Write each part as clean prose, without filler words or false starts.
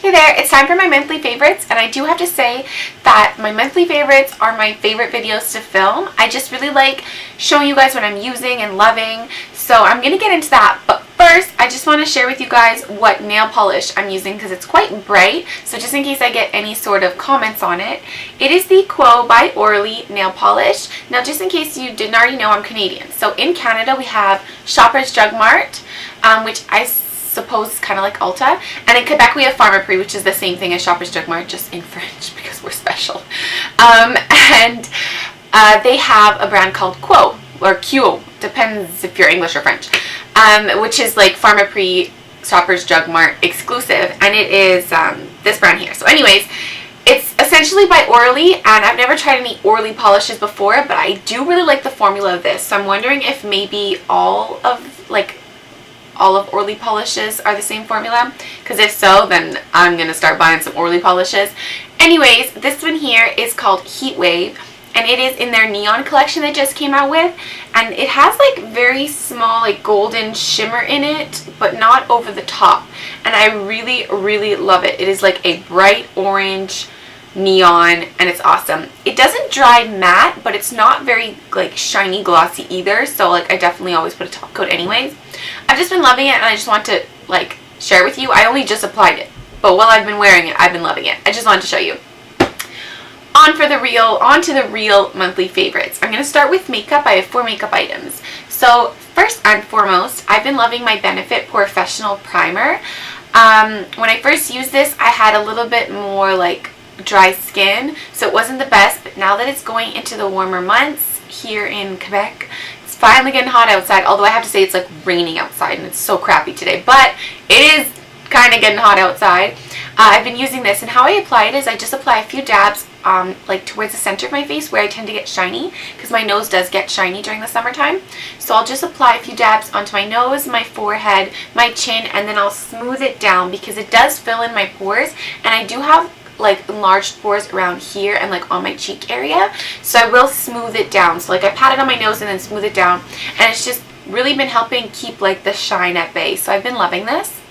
Hey there, it's time for my monthly favorites, and I do have to say that my monthly favorites are my favorite videos to film. I just really like showing you guys what I'm using and loving, so I'm going to get into that. But first, I just want to share with you guys what nail polish I'm using because it's quite bright, so just in case I get any sort of comments on it. It is the Quo by Orly nail polish. Now, just in case you didn't already know, I'm Canadian. So in Canada, we have Shoppers Drug Mart, which I suppose is kind of like Ulta, and in Quebec we have Pharmaprix, which is the same thing as Shoppers Drug Mart, just in French because we're special. And they have a brand called Quo, or Quo, depends if you're English or French, which is like Pharmaprix, Shoppers Drug Mart exclusive, and it is this brand here. So anyways, it's essentially by Orly, and I've never tried any Orly polishes before, but I do really like the formula of this, so I'm wondering if maybe all of Orly polishes are the same formula, because if so, then I'm going to start buying some Orly polishes. Anyways, this one here is called Heat Wave, and it is in their neon collection they just came out with, and it has like very small like golden shimmer in it, but not over the top, and I really, really love it. It is like a bright orange neon, and it's awesome. It doesn't dry matte, but it's not very like shiny glossy either, so like I definitely always put a top coat anyways. I've just been loving it, and I just want to like share with you. I only just applied it, but while I've been wearing it, I've been loving it. I just wanted to show you. On to the real monthly favorites. I'm going to start with makeup. I have 4 makeup items. So first and foremost, I've been loving my Benefit Professional Primer. When I first used this, I had a little bit more like dry skin, so it wasn't the best, but now that it's going into the warmer months here in Quebec, it's finally getting hot outside, although I have to say it's like raining outside and it's so crappy today, but it is kind of getting hot outside. I've been using this, and how I apply it is I just apply a few dabs like towards the center of my face where I tend to get shiny, because my nose does get shiny during the summertime. So I'll just apply a few dabs onto my nose, my forehead, my chin, and then I'll smooth it down because it does fill in my pores, and I do have like enlarged pores around here and like on my cheek area, so I will smooth it down. So like I pat it on my nose and then smooth it down, and it's just really been helping keep like the shine at bay, so I've been loving this.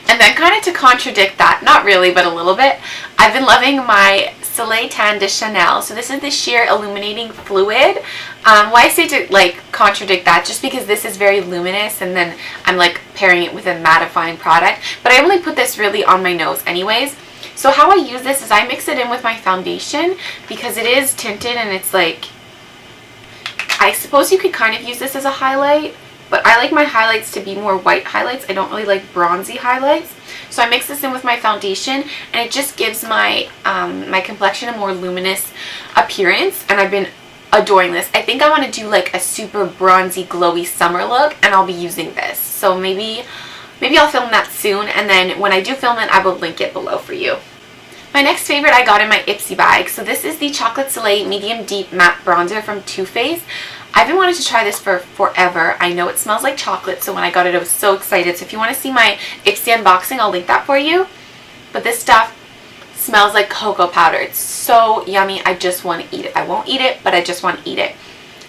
And then kind of to contradict that, not really but a little bit, I've been loving my Soleil Tan de Chanel. So this is the sheer illuminating fluid. Why I say to like contradict that, just because this is very luminous and then I'm like pairing it with a mattifying product, but I only put this really on my nose anyways. So how I use this is I mix it in with my foundation because it is tinted, and it's like, I suppose you could kind of use this as a highlight, but I like my highlights to be more white highlights. I don't really like bronzy highlights. So I mix this in with my foundation, and it just gives my my complexion a more luminous appearance, and I've been adoring this. I think I want to do like a super bronzy glowy summer look, and I'll be using this. So maybe I'll film that soon, and then when I do film it, I will link it below for you. My next favorite I got in my Ipsy bag. So this is the Chocolate Soleil Medium Deep Matte Bronzer from Too Faced. I've been wanting to try this for forever. I know it smells like chocolate, so when I got it, I was so excited. So if you want to see my Ipsy unboxing, I'll link that for you. But this stuff smells like cocoa powder. It's so yummy. I just want to eat it. I won't eat it, but I just want to eat it.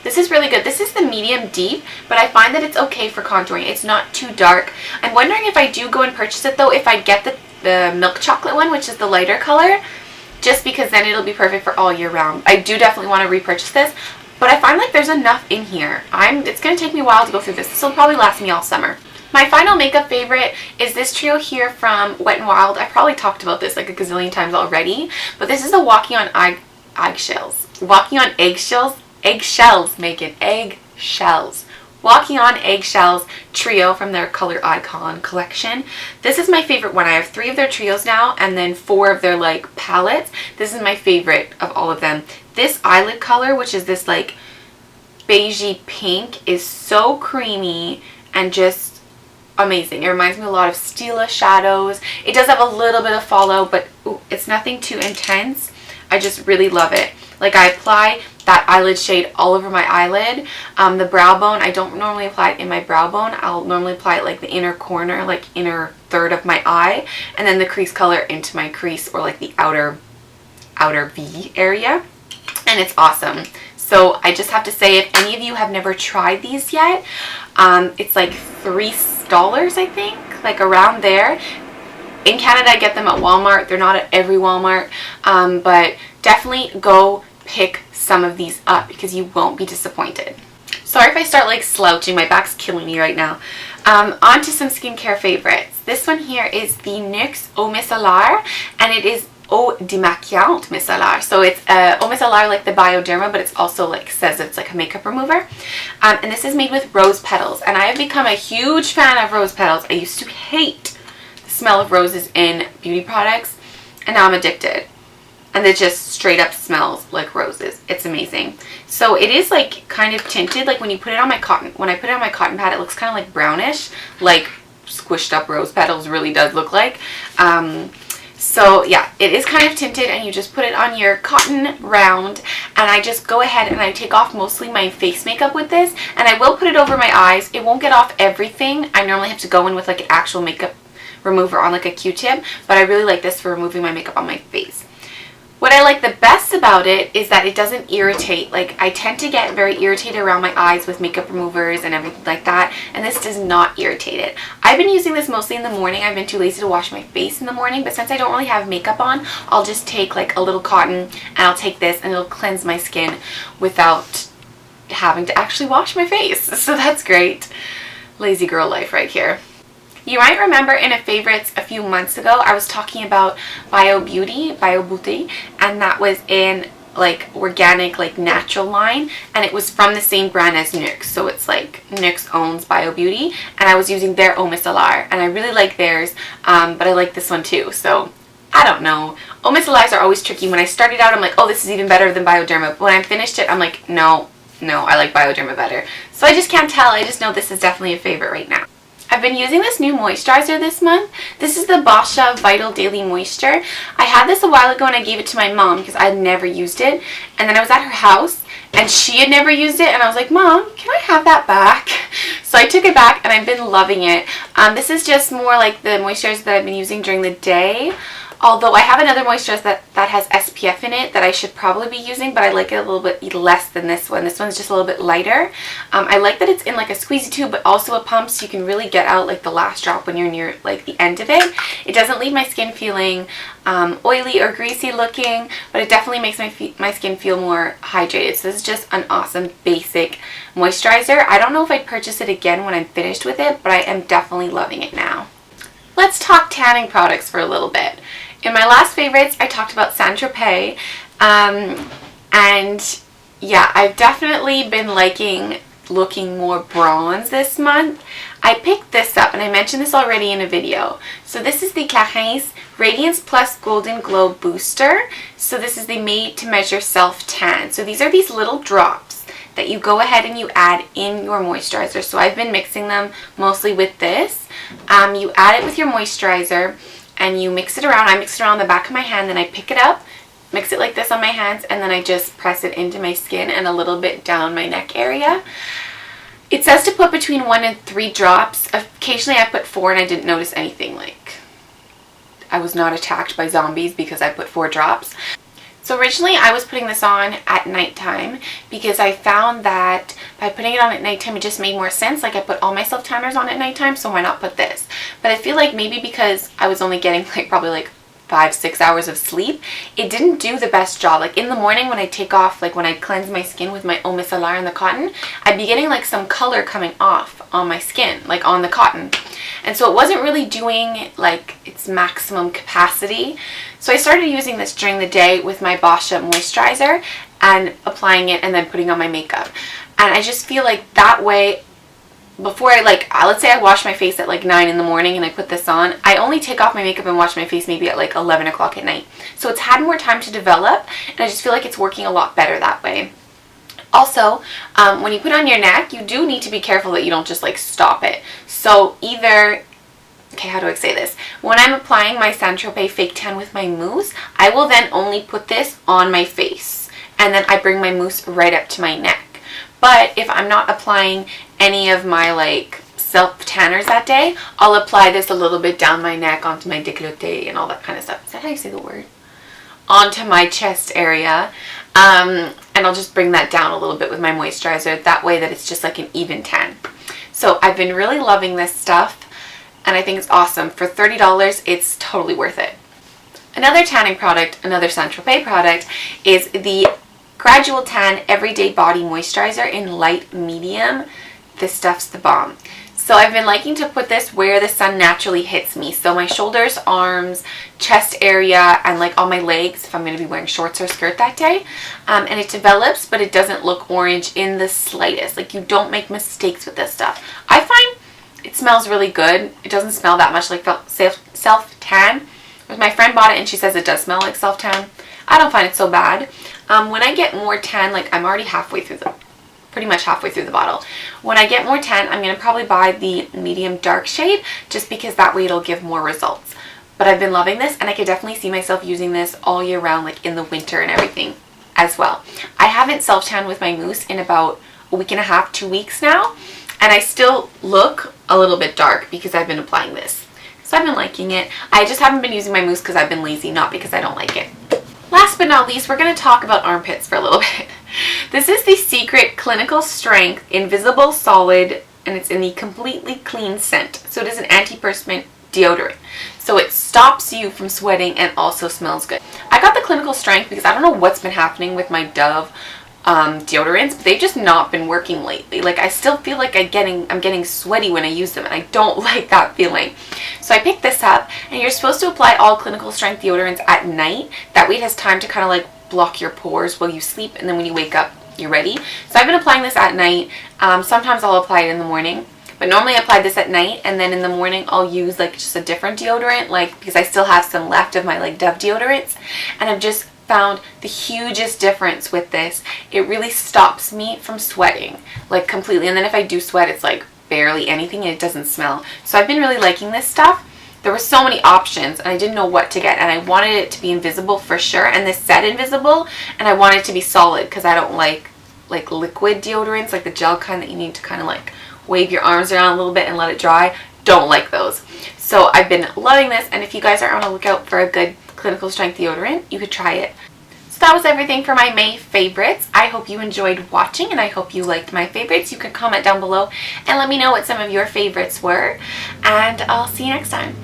This is really good. This is the medium deep, but I find that it's okay for contouring. It's not too dark. I'm wondering if I do go and purchase it though, if I get the milk chocolate one, which is the lighter color, just because then it'll be perfect for all year round. I do definitely want to repurchase this, but I find like there's enough in here. It's going to take me a while to go through this. This will probably last me all summer. My final makeup favorite is this trio here from Wet n Wild. I probably talked about this like a gazillion times already, but this is the Walking on Eggshells. Walking on Eggshells. Eggshells, Megan. Eggshells. Walking on Eggshells trio from their Color Icon collection. This is my favorite one. I have 3 of their trios now, and then 4 of their like palettes. This is my favorite of all of them. This eyelid color, which is this like beigey pink, is so creamy and just amazing. It reminds me a lot of Stila shadows. It does have a little bit of follow, but it's nothing too intense. I just really love it. Like I apply that eyelid shade all over my eyelid. The brow bone, I don't normally apply it in my brow bone. I'll normally apply it like the inner corner, like inner third of my eye, and then the crease color into my crease, or like the outer V area, and it's awesome. So I just have to say, if any of you have never tried these yet, it's like $3, I think, like around there. In Canada, I get them at Walmart. They're not at every Walmart, but definitely go pick some of these up because you won't be disappointed. Sorry if I start like slouching, my back's killing me right now. On to some skincare favorites. This one here is the NYX Eau Micellar, and it is Eau Démaquillante Micellar. So it's Eau Micellar like the Bioderma, but it's also like says it's like a makeup remover. And this is made with rose petals, and I have become a huge fan of rose petals. I used to hate the smell of roses in beauty products, and now I'm addicted. And it just straight up smells like roses. It's amazing. So it is like kind of tinted. Like when you put it on my cotton, when I put it on my cotton pad, it looks kind of like brownish, like squished up rose petals really does look like. So yeah, it is kind of tinted, and you just put it on your cotton round, and I just go ahead and I take off mostly my face makeup with this, and I will put it over my eyes. It won't get off everything. I normally have to go in with like an actual makeup remover on like a Q-tip, but I really like this for removing my makeup on my face. What I like the best about it is that it doesn't irritate. Like, I tend to get very irritated around my eyes with makeup removers and everything like that, and this does not irritate it. I've been using this mostly in the morning. I've been too lazy to wash my face in the morning, but since I don't really have makeup on, I'll just take like a little cotton and I'll take this and it'll cleanse my skin without having to actually wash my face. So that's great. Lazy girl life right here. You might remember in a favorites a few months ago, I was talking about Bio Beauty, and that was in like organic, like natural line, and it was from the same brand as NYX. So it's like NYX owns Bio Beauty, and I was using their Eau Micellar, and I really like theirs, but I like this one too. So I don't know. Eau Micellars are always tricky. When I started out, I'm like, oh, this is even better than Bioderma. But when I finished it, I'm like, no, I like Bioderma better. So I just can't tell. I just know this is definitely a favorite right now. I've been using this new moisturizer this month. This is the Boscia Vital Daily Moisture. I had this a while ago and I gave it to my mom because I had never used it. And then I was at her house and she had never used it, and I was like, Mom, can I have that back? So I took it back and I've been loving it. This is just more like the moisturizer that I've been using during the day. Although I have another moisturizer that has SPF in it that I should probably be using, but I like it a little bit less than this one. This one's just a little bit lighter. I like that it's in like a squeezy tube, but also a pump, so you can really get out like the last drop when you're near like the end of it. It doesn't leave my skin feeling oily or greasy looking, but it definitely makes my skin feel more hydrated. So this is just an awesome basic moisturizer. I don't know if I'd purchase it again when I'm finished with it, but I am definitely loving it now. Let's talk tanning products for a little bit. In my last favorites, I talked about Saint-Tropez, and yeah, I've definitely been liking looking more bronze this month. I picked this up, and I mentioned this already in a video. So this is the Clarins Radiance Plus Golden Glow Booster. So this is the Made to Measure Self Tan. So these are these little drops that you go ahead and you add in your moisturizer. So I've been mixing them mostly with this. You add it with your moisturizer, and you mix it around. I mix it around the back of my hand, then I pick it up, mix it like this on my hands, and then I just press it into my skin and a little bit down my neck area. It says to put between 1 and 3 drops. Occasionally I put 4 and I didn't notice anything. Like, I was not attacked by zombies because I put 4 drops. So originally I was putting this on at nighttime because I found that by putting it on at nighttime it just made more sense. Like, I put all my self tanners on at nighttime, so why not put this? But I feel like maybe because I was only getting like probably like 5-6 hours of sleep, it didn't do the best job. Like in the morning when I take off, like when I cleanse my skin with my Eau Micellar and the cotton, I'd be getting like some color coming off on my skin, like on the cotton. And so it wasn't really doing like its maximum capacity. So I started using this during the day with my Boscia moisturizer and applying it and then putting on my makeup. And I just feel like that way, before I let's say I wash my face at like 9 in the morning and I put this on, I only take off my makeup and wash my face maybe at like 11 o'clock at night. So it's had more time to develop, and I just feel like it's working a lot better that way. Also, when you put on your neck, you do need to be careful that you don't just like stop it. So either, okay, how do I say this? When I'm applying my Saint-Tropez Fake Tan with my mousse, I will then only put this on my face, and then I bring my mousse right up to my neck. But if I'm not applying any of my like self tanners that day, I'll apply this a little bit down my neck, onto my décolleté and all that kind of stuff. Is that how you say the word? Onto my chest area. And I'll just bring that down a little bit with my moisturizer. That way that it's just like an even tan. So I've been really loving this stuff. and I think it's awesome. For $30, it's totally worth it. Another tanning product, another Saint Tropez product, is the Gradual Tan Everyday Body Moisturizer in light medium. This stuff's the bomb. So I've been liking to put this where the sun naturally hits me. So my shoulders, arms, chest area, and like on my legs if I'm going to be wearing shorts or skirt that day. And it develops, but it doesn't look orange in the slightest. Like, you don't make mistakes with this stuff. I find it smells really good. It doesn't smell that much like self-tan. My friend bought it and she says it does smell like self-tan. I don't find it so bad. When I get more tan, like I'm already pretty much halfway through the bottle. When I get more tan, I'm going to probably buy the medium dark shade just because that way it'll give more results. But I've been loving this, and I could definitely see myself using this all year round, like in the winter and everything as well. I haven't self-tanned with my mousse in about a week and a half, 2 weeks now, and I still look a little bit dark because I've been applying this. So I've been liking it. I just haven't been using my mousse because I've been lazy, not because I don't like it. Last but not least, we're going to talk about armpits for a little bit. This is the Secret Clinical Strength Invisible Solid, and it's in the Completely Clean scent. So it is an antiperspirant deodorant. So it stops you from sweating and also smells good. I got the Clinical Strength because I don't know what's been happening with my Dove deodorants, but they've just not been working lately. Like, I still feel like I'm getting sweaty when I use them, and I don't like that feeling. So I picked this up, and you're supposed to apply all Clinical Strength deodorants at night. That way it has time to kind of like block your pores while you sleep, and then when you wake up, you're ready. So I've been applying this at night. Sometimes I'll apply it in the morning, but normally I apply this at night, and then in the morning I'll use like just a different deodorant, like because I still have some left of my like Dove deodorants, and I've just found the hugest difference with this. It really stops me from sweating like completely, and then if I do sweat, it's like barely anything and it doesn't smell. So I've been really liking this stuff. There were so many options and I didn't know what to get, and I wanted it to be invisible for sure, and this said invisible, and I wanted it to be solid because I don't like liquid deodorants, like the gel kind that you need to kind of like wave your arms around a little bit and let it dry. Don't like those. So I've been loving this, and if you guys are on a lookout for a good Clinical Strength deodorant, you could try it. So that was everything for my May favorites. I hope you enjoyed watching, and I hope you liked my favorites. You can comment down below and let me know what some of your favorites were, and I'll see you next time.